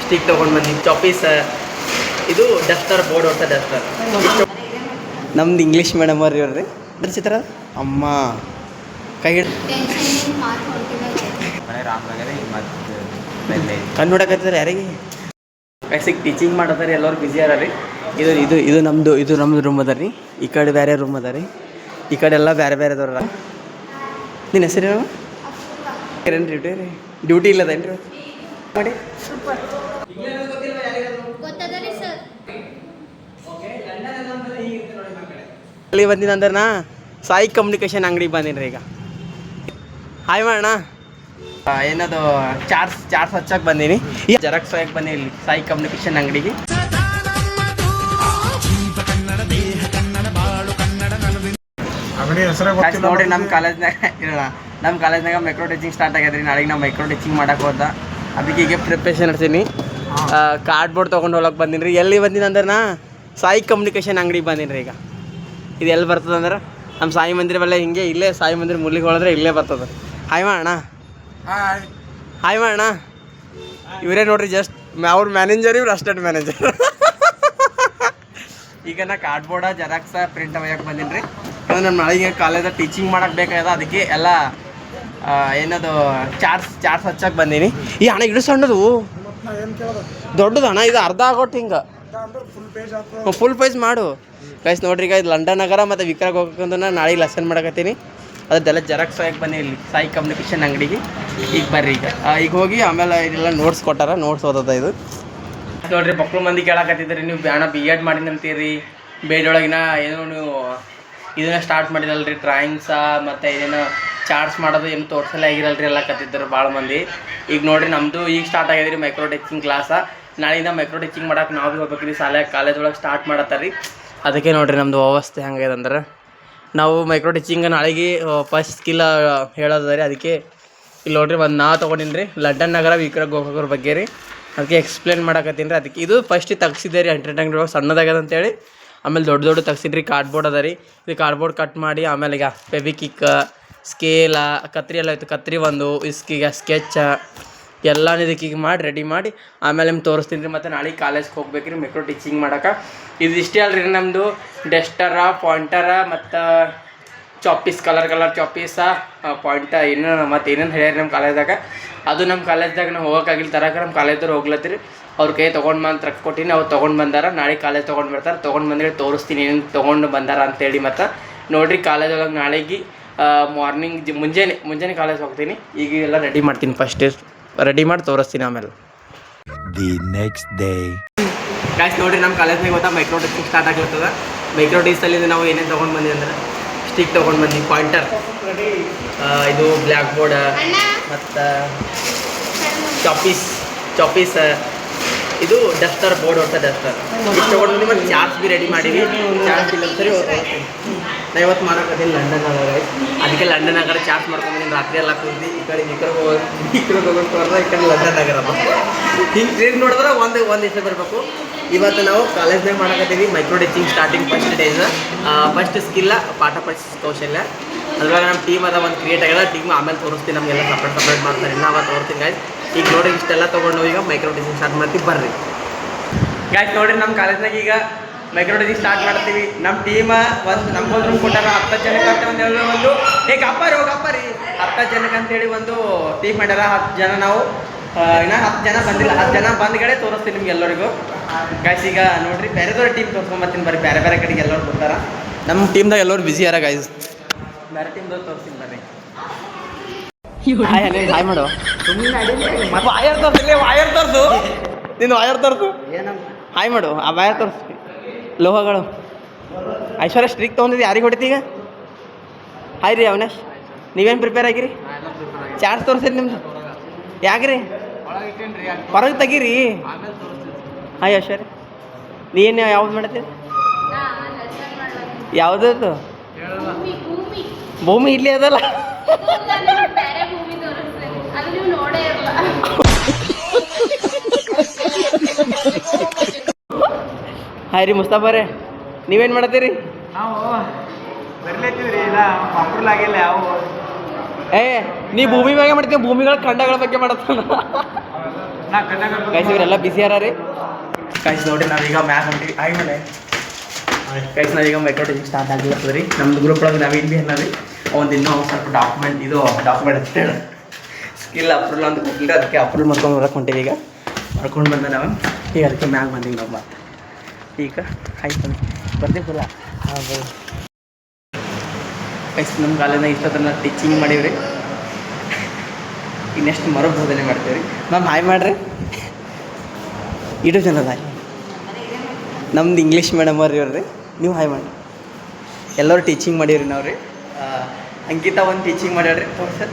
Stick ತೊಗೊಂಡು ಬಂದಿದ್ದು ಚಾಪೀಸ್, ಇದು ಡಸ್ಟರ್, ಬೋರ್ಡ್ ಹೊಸ ಡಸ್ಟರ್. ನಮ್ದು ಇಂಗ್ಲೀಷ್ ಮೇಡಮ್ ಅವ್ರು ಇವ್ರಿ ಚಿತ್ರ ಅಮ್ಮ ಕೈ ಕಣ್ಣು ನೋಡಕತ್ತಿದ್ದಾರೆ ಯಾರಿಗೆ ಕೈಸಿಗೆ ಟೀಚಿಂಗ್ ಮಾಡತ್ತಾರೆ. ಎಲ್ಲರೂ ಬ್ಯುಸಿ ಅದ ರೀ. ಇದು ಇದು ಇದು ನಮ್ಮದು ರೂಮ್ ಅದ ರೀ. ಈ ಕಡೆ ಬೇರೆ ರೂಮ್ ಅದ ರೀ. ಈ ಕಡೆ ಎಲ್ಲ ಬೇರೆ ಬೇರೆ ಅದಾರ. ನಿನ್ನ ಹೆಸರೇನು? ಏನ್ರಿ ಡ್ಯೂಟಿ ಇಲ್ಲದೇನ್ರಿ ಮಾಡಿ ಅಲ್ಲಿ ಬಂದಿನ ಅಂದ್ರೆ ನಾ ಸಾಯಿ ಕಮ್ಯುನಿಕೇಶನ್ ಅಂಗಡಿಗೆ ಬಂದೀನಿ ರೀ. ಈಗ ಹಾಯ್ ಮಾಡೋಣ. ಏನದು ಚಾರ್ಸ್ ಹಚ್ಚಕ್ಕೆ ಬಂದೀನಿ. ಈಗ ಜೆರಾಕ್ಸ್ ಹೋಗಕ್ಕೆ ಬಂದೀನಿ ಇಲ್ಲಿ ಸಾಯಿ ಕಮ್ಯುನಿಕೇಶನ್ ಅಂಗಡಿಗೆ. ನೋಡ್ರಿ ನಮ್ಮ ಕಾಲೇಜ್ನಾಗ ಮೈಕ್ರೋ ಟೀಚಿಂಗ್ ಸ್ಟಾರ್ಟ್ ಆಗ್ಯದ್ರಿ. ನಾಳೆಗೆ ನಾವು ಮೈಕ್ರೋ ಟೀಚಿಂಗ್ ಮಾಡಕ್ಕೆ ಹೋದ. ಅದಕ್ಕೆ ಈಗ ಪ್ರಿಪ್ರೇಷನ್ ನಡ್ಸೀನಿ. ಕಾರ್ಡ್ಬೋರ್ಡ್ ತೊಗೊಂಡು ಹೋಗಕ್ಕೆ ಬಂದೀನಿ ರೀ. ಎಲ್ಲಿ ಬಂದೀನಿ ಅಂದ್ರೆ ನಾ ಸಾಯಿ ಕಮ್ಯುನಿಕೇಶನ್ ಅಂಗಡಿಗೆ ಬಂದೀನಿ ರೀ. ಈಗ ಇದು ಎಲ್ಲಿ ಬರ್ತದೆ ಅಂದ್ರೆ ನಮ್ಮ ಸಾಯಿ ಮಂದಿರ ಬಲ್ಲ ಹಿಂಗೆ ಇಲ್ಲೇ ಸಾಯಿ ಮಂದಿರ ಮುಲ್ಲಿಗೆ ಹೋದ್ರೆ ಇಲ್ಲೇ ಬರ್ತದೆ. ಹಾಯ್ ಮಾಡೋಣ. ಹಾಯ್ ಮಾಡೋಣ. ಇವರೇ ನೋಡ್ರಿ ಜಸ್ಟ್ ಅವ್ರ ಮ್ಯಾನೇಜರ್, ಇವ್ರು ಅಸಿಸ್ಟೆಂಟ್ ಮ್ಯಾನೇಜರ್. ಈಗ ನಾ ಕಾರ್ಡ್ಬೋರ್ಡ ಜೆರಾಕ್ಸ ಪ್ರಿಂಟ್ ಒಯ್ಯಕ್ಕೆ ಬಂದೀನಿ ರೀ. ನಮ್ಮ ನಾಳೆಗೆ ಕಾಲೇಜಾಗ ಟೀಚಿಂಗ್ ಮಾಡಕ್ಕೆ ಬೇಕಾಗ್ಯದ. ಅದಕ್ಕೆ ಎಲ್ಲ ಏನದು ಚಾರ್ಸ್ ಹಚ್ಚಕ್ಕೆ ಬಂದೀನಿ. ಈ ಹಣ ಇಡು ಸಣ್ಣದು ದೊಡ್ಡದು ಹಣ ಇದು ಅರ್ಧ ಆಗೋಟ್ಟು ಹಿಂಗೆ ಫುಲ್ ಪೇಜ್ ಮಾಡು ಗೈಸ್. ನೋಡ್ರಿ ಈಗ ಇದು ಲಂಡನ್ ನಗರ ಮತ್ತು ವಿಕ್ರಾಗ್ ಹೋಗಕ್ಕಂತ ನಾಳೆಗೆ ಲೆಸನ್ ಮಾಡಕತ್ತೀನಿ. ಅದೆಲ್ಲ ಜೆರಾಕ್ಸ್ ಹೋಗಕ್ಕೆ ಬನ್ನಿ ಇಲ್ಲಿ ಸಾಯಿ ಕಮ್ಯುನಿಕೇಶನ್ ಅಂಗಡಿಗೆ. ಈಗ ಬರ್ರಿ ಈಗ ಹೋಗಿ ಆಮೇಲೆ ಇದೆಲ್ಲ ನೋಟ್ಸ್ ಕೊಟ್ಟಾರ, ನೋಟ್ಸ್ ಓದೋದ ಇದು. ನೋಡ್ರಿ ಮಕ್ಕಳು ಮಂದಿ ಕೇಳಕತ್ತಿದ್ರಿ ನೀವು ಬ್ಯಾಣ B.Ed ಮಾಡಿದಂತೀರಿ, ಬೇಡೊಳಗಿನ ಏನೋ ನೀವು ಇದನ್ನ ಸ್ಟಾರ್ಟ್ ಮಾಡಿರಲ್ರಿ ಡ್ರಾಯಿಂಗ್ಸ ಮತ್ತು ಏನೇನೋ ಚಾರ್ಟ್ಸ್ ಮಾಡೋದು ಏನು ತೋರ್ಸಲೇ ಆಗಿರಲ್ರಿ ಎಲ್ಲ ಕತ್ತಿದ್ರು ಭಾಳ ಮಂದಿ. ಈಗ ನೋಡಿರಿ ನಮ್ಮದು ಈಗ ಸ್ಟಾರ್ಟ್ ಆಗ್ಯದ್ರಿ ಮೈಕ್ರೋ ಟೀಚಿಂಗ್ ಕ್ಲಾಸ. ನಾಳೆಯಿಂದ ಮೈಕ್ರೋ ಟೀಚಿಂಗ್ ಮಾಡಕ್ಕೆ ನಾವು ಭೀ ಹೋಗ್ಬೇಕ್ರಿ. ಕಾಲೇಜ್ ಒಳಗೆ ಸ್ಟಾರ್ಟ್ ಮಾಡತ್ತಾರ ರೀ. ಅದಕ್ಕೆ ನೋಡಿರಿ ನಮ್ಮದು ವ್ಯವಸ್ಥೆ ಹಂಗೆ ಅಂದ್ರೆ ನಾವು ಮೈಕ್ರೋ ಟೀಚಿಂಗ್ ನಾಳೆಗೆ ಫಸ್ಟ್ ಸ್ಕಿಲ್ ಹೇಳೋದ ರೀ. ಅದಕ್ಕೆ ಇಲ್ಲಿ ನೋಡ್ರಿ ಒಂದು ನಾ ತೊಗೊಂಡಿನಿ ರೀ ಲಂಡನ್ ನಗರ ವಿಕ್ರಾಗ್ ಹೋಗೋರ ಬಗ್ಗೆ ರೀ. ಅದಕ್ಕೆ ಎಕ್ಸ್ಪ್ಲೇನ್ ಮಾಡಕತ್ತೀನಿ ರೀ. ಅದಕ್ಕೆ ಇದು ಫಸ್ಟಿಗೆ ತೆಗ್ಸಿದ್ದೆ ರೀ ಅಂಗಡಿ ಒಳಗೆ ಸಣ್ಣದಾಗ್ಯದ ಅಂತೇಳಿ. ಆಮೇಲೆ ದೊಡ್ಡ ತೆಗ್ಸಿದ್ರಿ. ಕಾರ್ಡ್ಬೋರ್ಡ್ ಅದ ರೀ. ಇದು ಕಾರ್ಡ್ಬೋರ್ಡ್ ಕಟ್ ಮಾಡಿ ಆಮೇಲೆ ಈಗ ಫೆವಿಕಿಕ್, ಸ್ಕೇಲ, ಕತ್ರಿ ಎಲ್ಲ ಇತ್ತು. ಕತ್ರಿ ಒಂದು ಇಸ್ಕೀಗ ಸ್ಕೆಚ್ ಎಲ್ಲ ಇದಕ್ಕೆ ಮಾಡಿ ರೆಡಿ ಮಾಡಿ ಆಮೇಲೆ ನಿಮ್ಗೆ ತೋರಿಸ್ತೀನಿ ರೀ. ಮತ್ತು ನಾಳೆಗೆ ಕಾಲೇಜ್ಗೆ ಹೋಗ್ಬೇಕು ರೀ ಮೈಕ್ರೋ ಟೀಚಿಂಗ್ ಮಾಡೋಕೆ. ಇದು ಇಷ್ಟೇ ಅಲ್ರಿ ನಮ್ಮದು ಡಸ್ಟರ, ಪಾಯಿಂಟರ ಮತ್ತು ಚಾಪೀಸ್, ಕಲರ್ ಚಾಪೀಸ, ಪಾಯಿಂಟ ಏನೇನು ಮತ್ತು ಏನೇನು ಹೇಳ್ಯಾರಿ ನಮ್ಮ ಕಾಲೇಜ್ದಾಗ. ಅದು ನಮ್ಮ ಕಾಲೇಜ್ದಾಗ ನಾವು ಹೋಗೋಕ್ಕಾಗಿಲ್ಲ ತರಕ್ಕೆ. ನಮ್ಮ ಕಾಲೇಜ್ದವ್ರು ಹೋಗ್ಲತ್ತೀರಿ. ಅವ್ರ ಕೈ ತೊಗೊಂಡು ಬಂದು ಟ್ರಕ್ ಕೊಟ್ಟಿನಿ. ಅವ್ರು ತೊಗೊಂಡು ಬಂದಾರ. ನಾಳೆ ಕಾಲೇಜ್ ತೊಗೊಂಡು ಬರ್ತಾರೆ. ತೊಗೊಂಡು ಬಂದರೆ ತೋರಿಸ್ತೀನಿ ಏನೇನು ತೊಗೊಂಡು ಬಂದಾರ ಅಂತೇಳಿ. ಮತ್ತು ನೋಡಿರಿ ಕಾಲೇಜ್ ಒಳಗೆ ನಾಳೆಗೆ ಮಾರ್ನಿಂಗ್ ಮುಂಜಾನೆ ಕಾಲೇಜ್ ಹೋಗ್ತೀನಿ. ಈಗ ಎಲ್ಲ ರೆಡಿ ಮಾಡ್ತೀನಿ. ಫಸ್ಟ್ ರೆಡಿ ಮಾಡಿ ತೋರಿಸ್ತೀನಿ ಆಮೇಲೆ. ದಿ ನೆಕ್ಸ್ಟ್ ಡೇ ಗಾಯ್ಸ್ ನೋಡಿರಿ ನಮ್ಮ ಕಾಲೇಜ್ನಾಗ ಗೊತ್ತಾ ಮೈಕ್ರೋ ಟೀಚಿಂಗ್ ಸ್ಟಾರ್ಟ್ ಆಗಿರ್ತದೆ. ಮೈಕ್ರೋ ಟೀಚಲ್ಲಿ ನಾವು ಏನೇನು ತೊಗೊಂಡು ಬಂದಿವಿ ಅಂದ್ರೆ ಸ್ಟಿಕ್ ತೊಗೊಂಡು ಬಂದು ಪಾಯಿಂಟರ್, ಇದು ಬ್ಲ್ಯಾಕ್ ಬೋರ್ಡ್ ಮತ್ತು ಚಾಪೀಸ್, ಇದು ಡಸ್ಟರ್, ಬೋರ್ಡ್ ಹೊಸ ಡಸ್ಟರ್ ಇಷ್ಟು ತೊಗೊಂಡು ಬಂದು ಮತ್ತು ಚಾರ್ಟ್ಸ್ ಭೀ ರೆಡಿ ಮಾಡೀವಿ. ಚಾರ್ಟ್ಸ್ ಇಲ್ಲ ಸರಿ ನಾ ಇವತ್ತು ಮಾಡೋಕ್ಕಾಗಿಲ್ಲ ಲಂಡನ್ ನಗರ. ಅದಕ್ಕೆ ಲಂಡನ್ ನಗರ ಚಾರ್ಟ್ಸ್ ಮಾಡ್ಕೊಂಡ್ಬಂದಿನಿ. ರಾತ್ರಿ ಎಲ್ಲ ಕೂತಿ ಈ ಕಡೆ ವಿಕ್ರಾಗ್ ಹೋಗೋದು ಈ ಕಡೆ ಲಂಡನ್ ನಗರ ಹಿಂಗೆ ಟ್ರೇನ್ ನೋಡಿದ್ರೆ ಒಂದು ದಿವಸ ಬರಬೇಕು. ಇವತ್ತು ನಾವು ಕಾಲೇಜ್ನಾಗ ಮಾಡಕತ್ತೀವಿ micro teaching starting first days. First ಸ್ಕಿಲ್ಲ ಪಾಠ ಕೌಶಲ್ಯ. ಅದ್ರಾಗ ನಮ್ಮ ಟೀಮ್ ಅದ ಒಂದು ಕ್ರಿಯೇಟ್ ಆಗ್ಯದ ಟೀಮ್. ಆಮೇಲೆ ತೋರಿಸ್ತೀನಿ. ನಮಗೆಲ್ಲ ಸಪ್ರೇಟ್ ಮಾಡ್ತಾರೆ. ಇನ್ನೂ ತೋರಿಸ್ತೀನಿ ಗಾಯ್ಸ್. ಈಗ ನೋಡಿ ಇಷ್ಟೆಲ್ಲ ತೊಗೊಂಡು ಈಗ ಮೈಕ್ರೋ ಟೀಚಿಂಗ್ ಸ್ಟಾರ್ಟ್ ಮಾಡ್ತೀವಿ ಬರ್ರಿ ಗಾಯ್ಸ್. ನೋಡಿರಿ ನಮ್ಮ ಕಾಲೇಜ್ನಾಗ ಈಗ ಮೈಕ್ರೋ ಟೀಚಿಂಗ್ ಸ್ಟಾರ್ಟ್ ಮಾಡ್ತೀವಿ. ನಮ್ಮ ಟೀಮ ಒಂದು ನಮ್ಗೊಂದು ರೂಮ್ ಕೊಟ್ಟಾರ. 10 ಜನಕ್ಕೆ ಅಂತ ಒಂದು ಗಪ್ಪರಿ 10 ಜನಕ್ಕೆ ಅಂತೇಳಿ ಒಂದು ಟೀಮ್ ಮಾಡ್ಯಾರ. 10 ಜನ ನಾವು ಇನ್ನೂ 10 ಜನ ಬಂದಿಲ್ಲ. 10 ಜನ ಬಂದ್ಗಡೆ ತೋರಿಸ್ತೀನಿ ನಿಮ್ಗೆ ಎಲ್ಲರಿಗೂ ಗಾಯ್ಸ್. ಈಗ ನೋಡಿರಿ ಬೇರೆದವ್ರ ಟೀಮ್ ತೋರಿಸ್ಕೊಂಬರ್ತೀನಿ ಬರ್ರಿ. ಬೇರೆ ಕಡೆಗೆ ಎಲ್ಲರೂ ಬರ್ತಾರ. ನಮ್ಮ ಟೀಮ್ದಾಗ ಎಲ್ಲರೂ ಬ್ಯುಸಿ ಯಾರ ಗಾಯ್ಸ್. ಬೇರೆ ಟೀಮ್ದಾಗ ತೋರಿಸ್ತೀನಿ ಬರ್ರಿ. ಹಾಯ್ ಮಾಡು. ವಾಯರ್ ತೋರಿಸು ನಿನ್ನ ವಾಯರ್ ತೋರಿಸು. ಹಾಯ್ ಮಾಡು. ಆ ವಾಯರ್ ತೋರಿಸು. ಲೋಹಗಳು ಐಶ್ವರ್ಯ ಸ್ಟ್ರಿಕ್ ತೊಗೊಂಡಿದ್ದು ಯಾರಿಗೆ ಹೊಡಿತೀಗ? ಹಾಯ್ ರೀ ಅವಿನಾಶ್, ನೀವೇನು ಪ್ರಿಪೇರ್ ಆಗಿರಿ? ಚಾರ್ಜ್ ತೋರಿಸಿರಿ ನಿಮ್ದು. ಯಾಕ್ರಿ ಹೊರಗೆ ತೆಗೀರಿ. ಹಾಯ್ ಐಶ್ವರ್ಯ, ನೀನು ಯಾವ್ದು ಮಾಡ್ತೀರಿ? ಯಾವುದದು? ಭೂಮಿ ಇಲ್ಲಿ ಅದಲ್ಲ. ಹಾಯ್ ರೀ ಮುಸ್ತಾಫರೇ, ನೀವೇನು ಮಾಡತ್ತೀರಿ? ನಾವು ಬರ್ಲತ್ತೀವ್ರಿ. ಇಲ್ಲ ಪಾಪುರ್ಲಾಗಿಲ್ಲ ಯಾವ ನೀ ಭೂಮಿ ಬಗ್ಗೆ ಮಾಡ್ತೀವಿ. ಭೂಮಿಗಳ ಖಂಡಗಳ ಬಗ್ಗೆ ಮಾಡತ್ತಾನ. ಗೈಸ್ ಇವರೆಲ್ಲ ಬಿಸಿ ಯಾರ ರೀ ಗೈಸ್ ನೋಡಿ ನಾವೀಗ ಮ್ಯಾಗ ಹೊಂಟಿವಿ ಆಮೇಲೆ ಗೈಸ್ ನಾವೀಗ ಮೆಟ್ರೋ ಟೀಚಿಂಗ್ ಸ್ಟಾರ್ಟ್ ಆಗಿರ್ತದೆ ರೀ ನಮ್ದು ಗ್ರೂಪ್ ಒಳಗೆ ನಾವೇನು ಭೀ ಅನ್ನೋದು ಒಂದು ಇನ್ನೂ ಸ್ವಲ್ಪ ಡಾಕ್ಯುಮೆಂಟ್ ಅಂತ ಹೇಳಿ ಸ್ಕಿಲ್ ಅಪ್ರೂವಲ್ ಅಂತ ಕೊಟ್ಟಿಲ್ಲ ಅದಕ್ಕೆ ಅಪ್ರೂವಲ್ ಮಾಡ್ಕೊಂಡು ಬರೋಕೆ ಹೊಂಟೀವಿ ಈಗ ಮಾಡ್ಕೊಂಡು ಬಂದ ನಾವು ಈಗ ಅದಕ್ಕೆ ಮ್ಯಾಗ ಬಂದೀವಿ ನಾವು ಮತ್ತೆ ಈಗ ಆಯ್ತು ಬರ್ತೀವಲ್ಲ ಹಾಂ ಗೈಸ್ ನಮ್ಮ ಕಾಲೇಜಾಗ ಇಷ್ಟೊತ್ತನ ಟೀಚಿಂಗ್ ಮಾಡೀವ್ರಿ ಈಗ ನೆಕ್ಸ್ಟ್ ಬೋಧನೆ ಮಾಡ್ತೀವಿ ರೀ ಮ್ಯಾಮ್ ಹಾಯ್ ಮಾಡಿರಿ ಇಡೋ ಜನದ ಹಾಯ್ ನಮ್ದು ಇಂಗ್ಲೀಷ್ ಮೀಡಿಯಮ್ ಅವ್ರಿ ಇವ್ರಿ ನೀವು ಹಾಯ್ ಮಾಡಿ ಎಲ್ಲರೂ ಟೀಚಿಂಗ್ ಮಾಡೀವ್ರಿ ನಾವು ರೀ ಅಂಕಿತಾ ಒಂದು ಟೀಚಿಂಗ್ ಮಾಡ್ಯಾಳ್ರಿ ಸರ್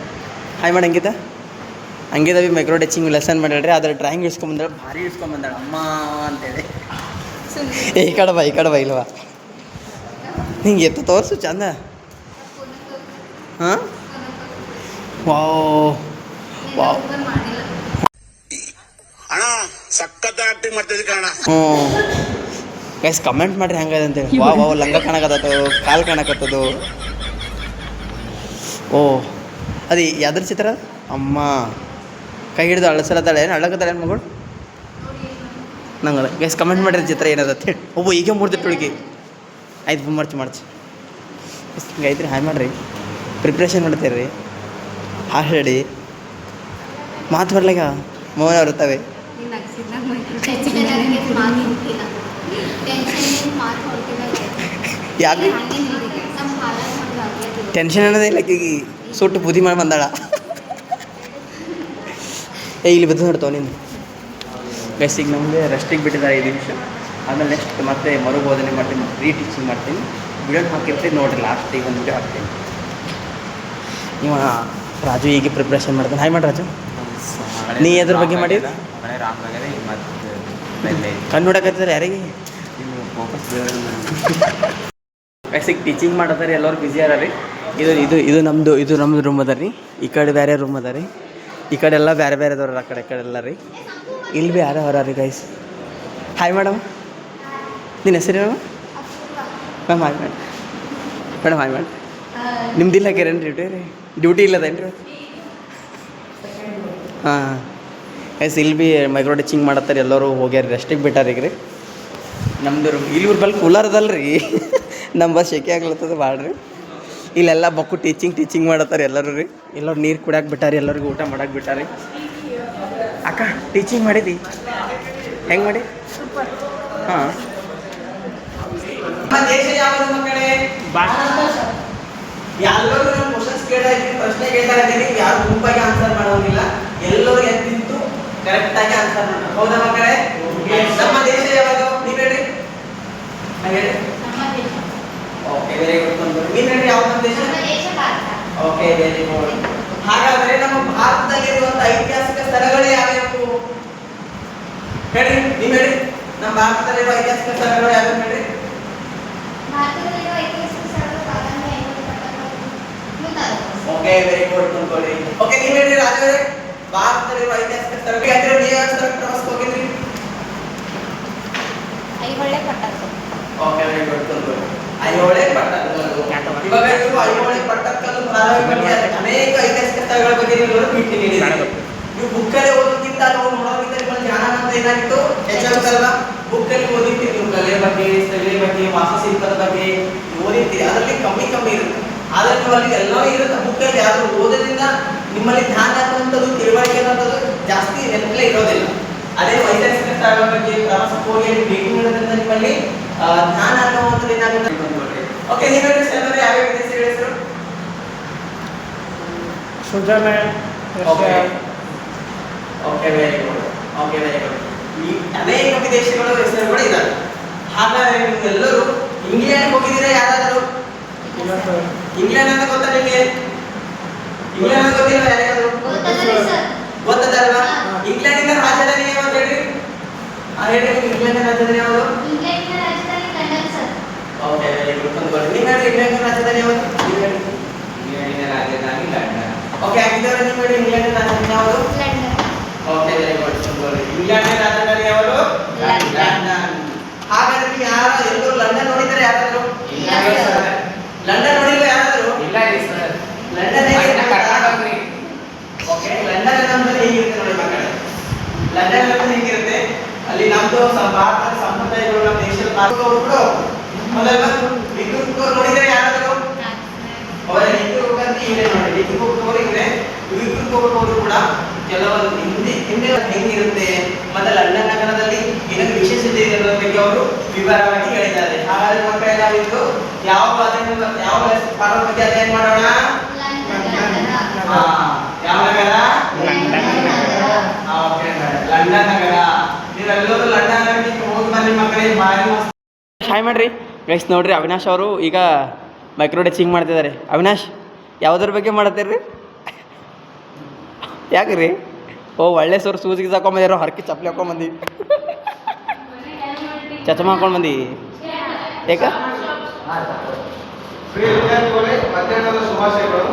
ಹಾಯ್ ಮಾಡಿ Ankita B micro teaching lesson ಮಾಡ್ಯಾಳ್ರಿ ಅದ್ರ ಡ್ರಾಯಿಂಗ್ ಇಸ್ಕೊಂಬಂದಾಳೆ ಭಾರಿ ಇಸ್ಕೊಂಬಂದಾಳೆ ಅಮ್ಮ ಅಂತೇಳಿ ಈ ಕಡೆ ಬಾ ಇಲ್ವಾ ಹಿಂಗೆ ಎತ್ತು ತೋರಿಸು ಚಂದ ಹಾಂ ವಾವ್ ವಾವ್ ಅಣ್ಣ ಸಖತ್ ಆಕ್ಟಿಂಗ್ ಮಾಡ್ತಿದ್ದೆ ಕಣ. ಗೈಸ್ ಕಮೆಂಟ್ ಮಾಡ್ರಿ ಹೆಂಗದ ಅಂತೇಳಿ ವಾವ್ ವಾವ್ ಲಂಗ ಕಾಣಕತ್ತದು ಕಾಲು ಕಾಣಕತ್ತದು ಓ ಅದು ಯಾವ್ದ್ರ ಚಿತ್ರ ಅಮ್ಮ ಕೈ ಹಿಡಿದು ಅಳಸಲತ್ತಾಳೆ ಏನು ಅಳ್ಳಕತ್ತಾಳೆ ಏನು ಮಗಳು ನಂಗೆ ಗೈಸ್ ಕಮೆಂಟ್ ಮಾಡಿರಿ ಚಿತ್ರ ಏನದ ಹೇಳಿ ಒಬ್ಬ ಈಗ ಮೂರ್ತಿಟ್ಟೊಳಗೆ ಆಯ್ತು ಮಾರ್ಚ್ ಹಿಂಗೆ ಐತ್ರಿ ಹಾಯ್ ಮಾಡಿರಿ ಪ್ರಿಪ್ರೇಷನ್ ಮಾಡ್ತೀರಿ ರೀ ಹಾಡು ಹೇಳಿ ಮಾತು ಬರ್ಲಾಗ ಮೌನ ಬರ್ತವೆ ಯಾಕೆ ಟೆನ್ಷನ್ ಅನ್ನೋದೇ ಇಲ್ಲ ಈಗ ಸುಟ್ಟು ಬುದ್ಧಿ ಮಾಡಿ ಬಂದಾಳ ಇಲ್ಲಿ ಬಿದ್ದು ನೋಡ್ತಾವ ನೀನು ಗೈಸ್ ಈಗ ನಮಗೆ ರೆಸ್ಟಿಗೆ ಬಿಟ್ಟಿದ್ದಾರೆ 5 ನಿಮಿಷ ಆಮೇಲೆ ನೆಕ್ಸ್ಟ್ ಮತ್ತೆ ಬೋಧನೆ ಮಾಡ್ತೀನಿ ಟೀಚಿಂಗ್ ಮಾಡ್ತೀನಿ ವಿಡಿಯೋ ಹಾಕಿರ್ತೀನಿ ನೋಡಿರಿ ಲಾಸ್ಟಿಗೆ ಒಂದು ವಿಡಿಯೋ ಹಾಕ್ತೀನಿ ನೀವು ರಾಜು ಹೀಗೆ ಪ್ರಿಪ್ರೇಷನ್ ಮಾಡ್ತಾನೆ ಹಾಯ್ ಮಾಡಿ ರಾಜು ನೀ ಅದ್ರ ಬಗ್ಗೆ ಮಾಡಿ ಕಣ್ಣು ನೋಡಕತ್ತಿದ್ರೆ ಯಾರಿಗೆ ಗೈಸಿಗೆ ಟೀಚಿಂಗ್ ಮಾಡತ್ತಾರೆ ಎಲ್ಲರೂ ಬ್ಯುಸಿ ಅದ ರೀ ಇದು ನಮ್ಮದು ರೂಮ್ ಅದ ರೀ ಈ ಕಡೆ ಬೇರೆ ರೂಮ್ ಅದ ರೀ ಈ ಕಡೆ ಎಲ್ಲ ಬೇರೆ ಅದಾವ್ರ ಆ ಕಡೆ ಎಲ್ಲ ರೀ ಇಲ್ಲಿ ಭೀ ಯಾರು ಹೊರ ರೀ ಗೈಸ್ ಹಾಯ್ ಮೇಡಮ್ ನಿನ್ನ ಹೆಸರೇನು ಮ್ಯಾಮ್ ಹಾಯ್ ಮೇಡಮ್ ಹಾಯ್ ಮಾಡಿ ನಿಮ್ದಿಲ್ಲ ಹಾಕ್ಯಾರೇನು ಡ್ಯೂಟಿ ಇಲ್ಲದೇನು ರೀ ಹಾಂ ಗೈಸ್ ಇಲ್ಲಿ ಭೀ ಮೈಕ್ರೋ ಟೀಚಿಂಗ್ ಮಾಡತ್ತಾರೆ ಎಲ್ಲರೂ ಹೋಗ್ಯಾರ ರೆಸ್ಟಿಗೆ ಬಿಟ್ಟಾರ ಈಗ ರೀ ನಮ್ಮದು ಇಲ್ಲಿ ಇವ್ರ ಬಲ್ಲಿ ಕೂಲರ್ ಅದಲ್ಲ ರೀ ನಮ್ಮ ಬಸ್ ಶೆಕೆ ಆಗ್ಲತ್ತದ ಭಾಳ ರೀ ಇಲ್ಲೆಲ್ಲ ಬಕ್ಕು ಟೀಚಿಂಗ್ ಮಾಡತ್ತಾರೆ ಎಲ್ಲರೂ ರೀ ಎಲ್ಲರೂ ನೀರು ಕುಡಿಯಾಕೆ ಬಿಟ್ಟಾರಿ ಎಲ್ಲರಿಗೂ ಊಟ ಮಾಡಕ್ಕೆ ಬಿಟ್ಟಾರಿ ಅಕ್ಕ ಟೀಚಿಂಗ್ ಮಾಡಿದಿ ಹೆಂಗೆ ಮಾಡಿ ಹಾಂ ದೇಶ ಯಾವುದು ಮಕ್ಕಳೇ ಎಲ್ಲರೂ ನಾವು ಕ್ವಶನ್ಸ್ ಕೇಳ್ತಾ ಇದ್ದೀವಿ ಪ್ರಶ್ನೆ ಕೇಳ್ತಾ ಇದ್ದೀವಿ ಯಾರು ಗುಂಪಾಗಿ ಆನ್ಸರ್ ಮಾಡೋದಿಲ್ಲ ಎಲ್ಲರೂ ಎದ್ದಿದ್ದು ಕರೆಕ್ಟಾಗಿ ಆನ್ಸರ್ ಮಾಡ್ತಾರೆ ಹೌದಾ ಮಕ್ಕಳೇ ನಮ್ಮ ದೇಶ ಯಾವುದು ನೀವು ಹೇಳಿ ಹೇಳಿ ಓಕೆ ವೆರಿ ಗುಡ್ ನೀವು ಹೇಳಿ ಯಾವ ನಮ್ಮ ದೇಶ ಓಕೆ ವೆರಿ ಗುಡ್ ಹಾಗಾದ್ರೆ ನಮ್ಮ ಭಾರತದಲ್ಲಿರುವಂತ ಐತಿಹಾಸಿಕ ಸ್ಥಳಗಳು ಯಾವ್ಯಾವು ಹೇಳಿ ನೀವು ಹೇಳಿ ನಮ್ಮ ಭಾರತದಲ್ಲಿರುವ ಐತಿಹಾಸಿಕ ಸ್ಥಳಗಳು ಯಾವ್ಯಾವು ಹೇಳಿ ಓಕೆ ವೆರಿ ಗುಡ್ ತುಂಬ್ಕೊಳ್ಳಿ ಓಕೆ ನೀವು ಹೇಳಿ ರಾಜವರೇ ಭಾರತದಲ್ಲಿರುವ ಐತಿಹಾಸಿಕ ಸ್ಥಳಗಳು ಯಾವ್ದು ನೀವು ಯಾವ ಸ್ಥಳಕ್ಕೆ ಪ್ರವಾಸಕ್ಕೆ ಹೋಗಿದ್ರಿ Aihole Pattadakal okay very good ತುಂಬ್ಕೊಳ್ಳಿ ಐಹೊಳೆ ಪಟ್ಟದಕಲ್ಲು ಇವಾಗ ನೀವು ಐಹೊಳೆ ಪಟ್ಟದಕಲ್ಲು ಪ್ರಾರಂಭ ಅನೇಕ ಐತಿಹಾಸಿಕ ಸ್ಥಳಗಳ ಬಗ್ಗೆ ನೀವು ಭೇಟಿ ನೀಡಿದ್ದೀರಿ ನೀವು ಬುಕ್ಕಲ್ಲಿ ಓದೋಕ್ಕಿಂತ ಅಥವಾ ನೋಡೋಕ್ಕಿಂತ ನಿಮ್ಮ ಜ್ಞಾನ ಅಂತ ಏನಾಗಿತ್ತು ಹೆಚ್ಚಾಗುತ್ತಲ್ವಾ ಬುಕ್ಕಲ್ಲಿ ಓದಿರ್ತೀರಿ ನೀವು ಕಲೆ ಬಗ್ಗೆ ಸ್ಥಳೀಯ ಬಗ್ಗೆ ವಾಸ್ತುಶಿಲ್ಪದ ಬಗ್ಗೆ ಓದಿರ್ತೀರಿ ಅದರಲ್ಲಿ ಕಮ್ಮಿ ಇರುತ್ತೆ ಆದರೆ ನೀವು ಅಲ್ಲಿ ಎಲ್ಲ ಇರುತ್ತೆ ಬುಕ್ಕಲ್ಲಿ ಯಾರು ಓದೋದ್ರಿಂದ ನಿಮ್ಮಲ್ಲಿ ಧ್ಯಾನ ಹಾಕುವಂಥದ್ದು ತಿಳುವಳಿಕೆ ಅನ್ನೋದು ಜಾಸ್ತಿ ನೆನಪಲ್ಲೇ ಇರೋದಿಲ್ಲ ಅದೇ ಐತಿಹಾಸಿಕ ಸ್ಥಳಗಳ ಬಗ್ಗೆ ಪ್ರವಾಸಕ್ಕೆ ಹೋಗಿ ಭೇಟಿ ನೀಡೋದ್ರಿಂದ ನಿಮ್ಮಲ್ಲಿ ಧ್ಯಾನ ಅನ್ನುವಂಥದ್ದು ಏನಾಗುತ್ತೆ ಓಕೆ ನೀವು ಹೇಳಿ ಸರ್ ಯಾವ ವಿದೇಶಿ ಹೆಸರು ಸ್ವಿಟ್ಜರ್ಲ್ಯಾಂಡ್ ಓಕೆ ವೆರಿ ಗುಡ್ ಈ ಅನೇಕ ವಿದೇಶಗಳ ಹೆಸರುಗಳು ಇದ್ದಾವೆ ಹಾಗಾದ್ರೆ ನೀವೆಲ್ಲರೂ ಇಂಗ್ಲೆಂಡ್ ಹೋಗಿದ್ದೀರಾ ಯಾರಾದರೂ ಇಂಗ್ಲೆಂಡ್ ಅಂತ ಗೊತ್ತಾ ನಿಮಗೆ ಇಂಗ್ಲೆಂಡ್ ಅಂತ ಗೊತ್ತಿಲ್ಲ ಯಾರಿಗಾದ್ರು ಗೊತ್ತದಲ್ವಾ ಇಂಗ್ಲೆಂಡಿನ ರಾಜಧಾನಿ ಯಾವುದು ಹೇಳಿ ಹೇಳಿ ಇಂಗ್ಲೆಂಡಿನ ರಾಜಧಾನಿ ಯಾವುದು ಓಕೆ ವೆರಿ ಗುಡ್ ಕಂಡುಕೊಳ್ಳಿ ನೀವು ಹೇಳಿ ಇಂಗ್ಲೆಂಡಿನ ರಾಜಧಾನಿ ಯಾವುದು ಇಂಗ್ಲೆಂಡಿನ ರಾಜಧಾನಿ ಲಂಡನ್ ಓಕೆ ಆಗಿದ್ದಾರೆ ನೀವು ಹೇಳಿ ಇಂಗ್ಲೆಂಡಿನ ರಾಜಧಾನಿ ಯಾವುದು ಓಕೆ ವೆರಿ ಗುಡ್ ಕಂಡುಕೊಳ್ಳಿ ಇಂಗ್ಲೆಂಡಿನ ರಾಜಧಾನಿ ಯಾವುದು ಲಂಡನ್ ಹಾಗಾದ್ರೆ ನೀವು ಯಾರು ಎಲ್ಲರೂ ಲಂಡನ್ ನೋಡಿದರೆ ಯಾರಾದರೂ ಲಂಡನ್ ನೋಡಿಲ್ಲ ಯಾರಾದರೂ ಇಲ್ಲ ರೀ ಸರ್ ಲಂಡನ್ ಕರ್ನಾಟಕ ರೀ ಓಕೆ ಲಂಡನ್ ನಮ್ಮಲ್ಲಿ ಹೇಗಿರುತ್ತೆ ನೋಡಿ ಮಕ್ಕಳೇ ಲಂಡನ್ ಹೆಂಗಿರುತ್ತೆ ಅಲ್ಲಿ ನಮ್ದು ಭಾರತದ ಸಂಪ್ರದಾಯಗಳು ನಮ್ಮ ದೇಶದ ನೋಡಿದ್ರೆ ಯಾರಾದರೂ ಅವರ ಹಿಂದೆ ನೋಡಿ ಲಿಖಿತೋರಿದ್ರೆ ವಿಕೃತೋರು ಕೂಡ ಕೆಲವೊಂದು ಹಿಂದೆ ಹೆಂಗಿರುತ್ತೆ ಮತ್ತೆ ಲಂಡನ್ ನಗರದಲ್ಲಿ ಏನೇನು ವಿಶೇಷತೆ ಇದೆ ಅನ್ನೋದ್ರ ಬಗ್ಗೆ ಅವರು ವಿವರವಾಗಿ ಹೇಳಿದ್ದಾರೆ. ಹಾಗಾದ್ರೆ ಮಕ್ಕಳೇ ನಾವಿದ್ದು ಯಾವ ಪಾಠದ ಬಗ್ಗೆ ಅಧ್ಯಯನ ಮಾಡೋಣ. ಯಾವ ನಗರ? ಲಂಡನ್ ನಗರ. ನೀವೆಲ್ಲರೂ ಲಂಡನ್ ನಗರಕ್ಕೆ ಹೋಗಿ ಬನ್ನಿ ಮಕ್ಕಳೇ, ಭಾರಿ ಮಸ್ತ್. ಹಾಯ್ ಮಾಡ್ರಿ ಗೈಸ್. ನೋಡ್ರಿ ಅವಿನಾಶ್ ಅವರು ಈಗ ಮೈಕ್ರೋ ಟಚಿಂಗ್ ಮಾಡ್ತಿದ್ದಾರೆ. ಅವಿನಾಶ್ ಯಾವುದ್ರ ಬಗ್ಗೆ ಮಾಡತ್ತೀರಿ? ಯಾಕ್ರಿ? ಓ ಒಳ್ಳೆ ಸೋರ್ ಸೂಜಿಗೆ ಹಾಕೊಂಬಂದಿರೋ, ಹರಕಿ ಚಪ್ಪಲಿ ಹಾಕೊಂಬಂದಿ, ಚಚಮ ಹಾಕೊಂಡು ಬಂದಿ. ಯಾಕ? ಮಧ್ಯಾಹ್ನದ ಶುಭಾಶಯಗಳು.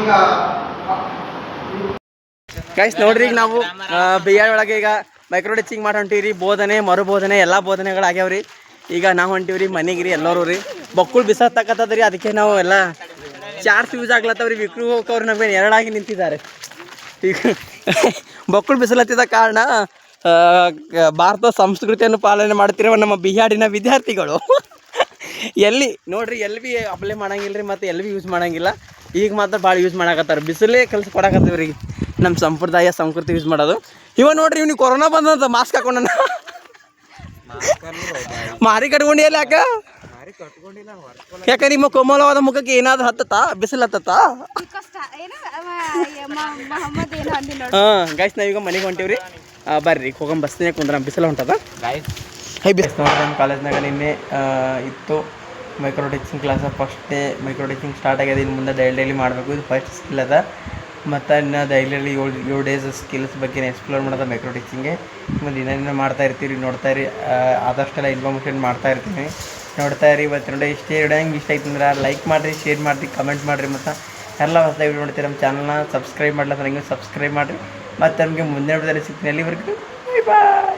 ಈಗ ಗೈಸ್ ನೋಡ್ರಿ, ಈಗ ನಾವು ಬಿ ಆರ್ ಒಳಗೆ ಈಗ ಮೈಕ್ರೋ ಟಚಿಂಗ್ ಮಾಡಿ ಹೊಂಟೀವಿ. ಬೋಧನೆ ಮರುಬೋಧನೆ ಎಲ್ಲ ಬೋಧನೆಗಳು ಆಗ್ಯಾವ್ರಿ. ಈಗ ನಾವು ಹೊಂಟೀವ್ರಿ ಮನೆಗೆ ರೀ. ಎಲ್ಲರೂ ರೀ ಬಕ್ಕುಳು ಬಿಸಾತಕ್ಕತ್ತದ್ರಿ, ಅದಕ್ಕೆ ನಾವು ಎಲ್ಲ ಚಾರ್ಜ್ ಯೂಸ್ ಆಗ್ಲತ್ತವ್ರಿ. ವಿಕ್ರು ಹೋಗೋರು ನಮಗೆ ಎರಡಾಗಿ ನಿಂತಿದ್ದಾರೆ. ಈಗ ಬಕ್ಕುಳು ಬಿಸಿಲತ್ತಿದ ಕಾರಣ ಭಾರತ ಸಂಸ್ಕೃತಿಯನ್ನು ಪಾಲನೆ ಮಾಡ್ತಿರೋ ನಮ್ಮ ಬಿಹಾರಿನ ವಿದ್ಯಾರ್ಥಿಗಳು ಎಲ್ಲಿ ನೋಡ್ರಿ ಎಲ್ಲಿ ಭೀ ಅಪ್ಲೈ ಮಾಡಂಗಿಲ್ಲ ರೀ, ಮತ್ತು ಎಲ್ಲಿ ಭೀ ಯೂಸ್ ಮಾಡಂಗಿಲ್ಲ. ಈಗ ಮಾತ್ರ ಭಾಳ ಯೂಸ್ ಮಾಡಾಕತ್ತಾರೆ. ಬಿಸಿಲೇ ಕೆಲಸ ಕೊಡಾಕತ್ತೀವಿ ರೀ. ನಮ್ಮ ಸಂಪ್ರದಾಯ ಸಂಸ್ಕೃತಿ ಯೂಸ್ ಮಾಡೋದು. ಇವ ನೋಡ್ರಿ ಇವ್ನಿಗೆ ಕೊರೋನಾ ಬಂದಂತ ಮಾಸ್ಕ್ ಹಾಕೊಂಡ ಮಾರಿ ಕಟ್ಕೊಂಡು ಎಲ್ಲಿ ಯಾಕೆ ನಿಮ್ಮ ಕೋಮಲವಾದ ಮುಖಕ್ಕೆ ಏನಾದ್ರು ಹತ್ತತ್ತಾ? ಬಿಸಿಲು ಹತ್ತತ್ತಾ? ಹಾಂ ಗೈಸ್, ನಾವೀಗ ಮನೆಗೆ ಹೊಂಟೀವ್ರಿ. ಬರ್ರಿ ಹೋಗಮ್, ಬಸ್ನಾಗ ಕುಂದ್ರ, ಬಿಸಿಲು ಹೊಂಟದ. ಹೈ ಬಿಸ್ ನೋಡ್ರಿ, ನಮ್ಮ ಕಾಲೇಜ್ನಾಗ ನಿನ್ನೆ ಇತ್ತು micro touching class. First day micro touching start ಆಗ್ಯದ. ಇನ್ನು ಮುಂದೆ ಡೈಲಿ ಮಾಡಬೇಕು. ಇದು ಫಸ್ಟ್ ಸ್ಕಿಲ್ ಅದ. ಮತ್ತು ಇನ್ನು ಡೈಲಿಯಲ್ಲಿ 7 ಡೇಸ್ ಸ್ಕಿಲ್ಸ್ ಬಗ್ಗೆ ಎಕ್ಸ್ಪ್ಲೋರ್ ಮಾಡೋದು ಮೈಕ್ರೋ ಟಚಿಂಗ್ಗೆ. ಮತ್ತು ಇನ್ನೇನು ಮಾಡ್ತಾ ಇರ್ತೀವಿ, ನೋಡ್ತಾ ಇರಿ. ಆದಷ್ಟೆಲ್ಲ ಇನ್ಫಾರ್ಮೇಷನ್ ಮಾಡ್ತಾ ಇರ್ತೀನಿ, ನೋಡ್ತಾ ಇರಿ. ಇವತ್ತು ನೋಡಿ ಇಷ್ಟೇ ವಿಡಿಯೋ ಹೆಂಗೆ ಇಷ್ಟ ಆಯ್ತು ಅಂದ್ರೆ ಲೈಕ್ ಮಾಡಿರಿ, ಶೇರ್ ಮಾಡಿರಿ, ಕಮೆಂಟ್ ಮಾಡಿರಿ. ಮತ್ತು ಎಲ್ಲ ಹೊಸದಾಗಿ ವಿಡಿಯೋ ನೋಡ್ತೀರಿ. ನಮ್ಮ ಚಾನಲ್ನ ಸಬ್ಸ್ಕ್ರೈಬ್ ಮಾಡ್ಲತ್ತ, ನನಗೆ ಸಬ್ಸ್ಕ್ರೈಬ್ ಮಾಡಿರಿ. ಮತ್ತು ನಮಗೆ ಮುಂದಿನ ವಿಡಿಯೋದಲ್ಲಿ ಸಿಗ್ತೀನಿ. ಅಲ್ಲಿವರೆಗೂ ಬಾಯ್ ಬಾಯ್.